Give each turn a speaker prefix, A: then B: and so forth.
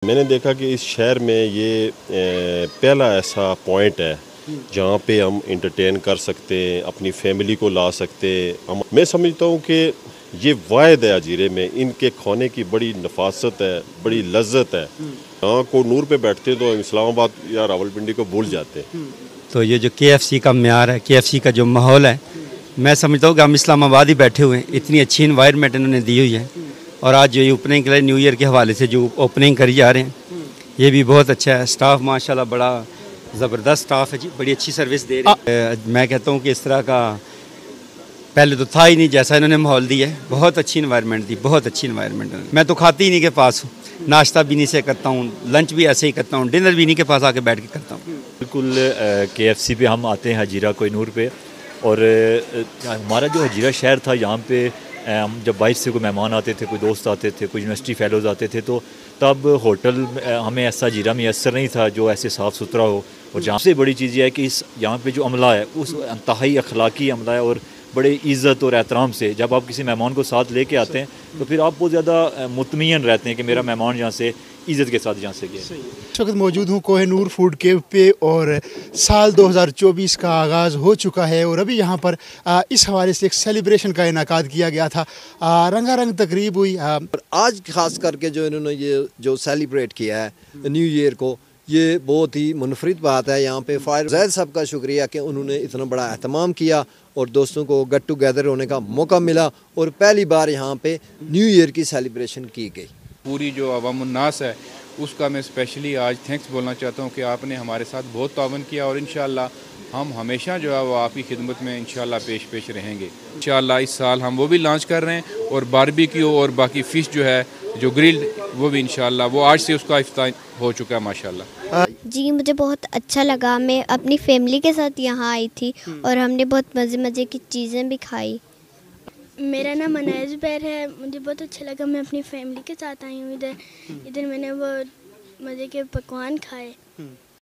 A: میں نے دیکھا کہ اس شہر میں یہ پہلا ایسا پوائنٹ ہے جہاں پہ ہم انٹرٹین کر سکتے ہیں، اپنی فیملی کو لا سکتے ہیں۔ میں سمجھتا ہوں کہ یہ واحد ہے اجیرے میں، ان کے کھانے کی بڑی نفاست ہے، بڑی لذت ہے۔ یہاں کو نور پہ بیٹھتے تو اسلام آباد یا راولپنڈی کو بھول جاتے ہیں۔
B: تو یہ جو KFC کا معیار ہے، KFC کا جو ماحول ہے، میں سمجھتا ہوں کہ ہم اسلام آباد ہی بیٹھے ہوئے ہیں، اتنی اچھی انوائرمنٹ انہوں نے دی ہوئی ہے۔ اور آج جو یہ اوپننگ کے لیے نیو ایئر کے حوالے سے جو اوپننگ کری جا رہے ہیں، یہ بھی بہت اچھا ہے۔ سٹاف ماشاءاللہ بڑا زبردست سٹاف ہے جی، بڑی اچھی سروس دے رہے ہیں۔ میں کہتا ہوں کہ اس طرح کا پہلے تو تھا ہی نہیں جیسا انہوں نے ماحول دیا ہے۔ بہت اچھی انوائرمنٹ دی، بہت اچھی انوائرمنٹ۔ میں تو کھاتی ہی نہیں کے پاس ہوں، ناشتہ بھی نہیں سے کرتا ہوں، لنچ بھی ایسے ہی کرتا ہوں، ڈنر بھی نہیں کے پاس آ کے بیٹھ کے کرتا ہوں۔
C: بالکل KFC پہ ہم آتے ہیں حجیرہ کوئی نور پہ، اور ہمارا جو حجیرہ شہر تھا یہاں پہ ہم جب باہر سے کوئی مہمان آتے تھے، کوئی دوست آتے تھے، کوئی یونیورسٹی فیلوز آتے تھے، تو تب ہوٹل ہمیں ایسا حجیرہ میسر نہیں تھا جو ایسے صاف ستھرا ہو۔ اور جہاں سے بڑی چیز یہ ہے کہ یہاں پہ جو عملہ ہے اس انتہائی اخلاقی عملہ ہے، اور بڑے عزت اور احترام سے جب آپ کسی مہمان کو ساتھ لے کے آتے ہیں تو پھر آپ بہت زیادہ مطمئن رہتے ہیں کہ میرا مہمان یہاں سے عزت کے ساتھ یہاں سے گیا۔
D: اس وقت موجود ہوں کوہ نور فوڈ کیو پہ، اور سال 2024 کا آغاز ہو چکا ہے، اور ابھی یہاں پر اس حوالے سے ایک سیلیبریشن کا انعقاد کیا گیا تھا، رنگا رنگ تقریب ہوئی۔
E: اور آج خاص کر کے جو انہوں نے یہ جو سیلیبریٹ کیا ہے نیو ایئر کو، یہ بہت ہی منفرد بات ہے۔ یہاں پہ فائر زید صاحب کا شکریہ کہ انہوں نے اتنا بڑا اہتمام کیا اور دوستوں کو گیٹ ٹوگیدر ہونے کا موقع ملا، اور پہلی بار یہاں پہ نیو ایئر کی سیلیبریشن کی گئی۔
F: پوری جو عوام الناس ہے اس کا میں اسپیشلی آج تھینکس بولنا چاہتا ہوں کہ آپ نے ہمارے ساتھ بہت تعاون کیا، اور انشاءاللہ ہم ہمیشہ جو ہے وہ آپ کی خدمت میں انشاءاللہ پیش رہیں گے۔ انشاءاللہ اس سال ہم وہ بھی لانچ کر رہے ہیں، اور باربیکیو اور باقی فش جو ہے جو گرلڈ، وہ بھی انشاءاللہ وہ آج سے اس کا افتتاح ہو چکا ہے ماشاءاللہ۔
G: جی مجھے بہت اچھا لگا، میں اپنی فیملی کے ساتھ یہاں آئی تھی اور ہم نے بہت مزے کی چیزیں بھی کھائی۔
H: میرا نام انیس زبیر ہے، مجھے بہت اچھا لگا، میں اپنی فیملی کے ساتھ آئی ہوں ادھر میں نے وہ مزے کے پکوان کھائے۔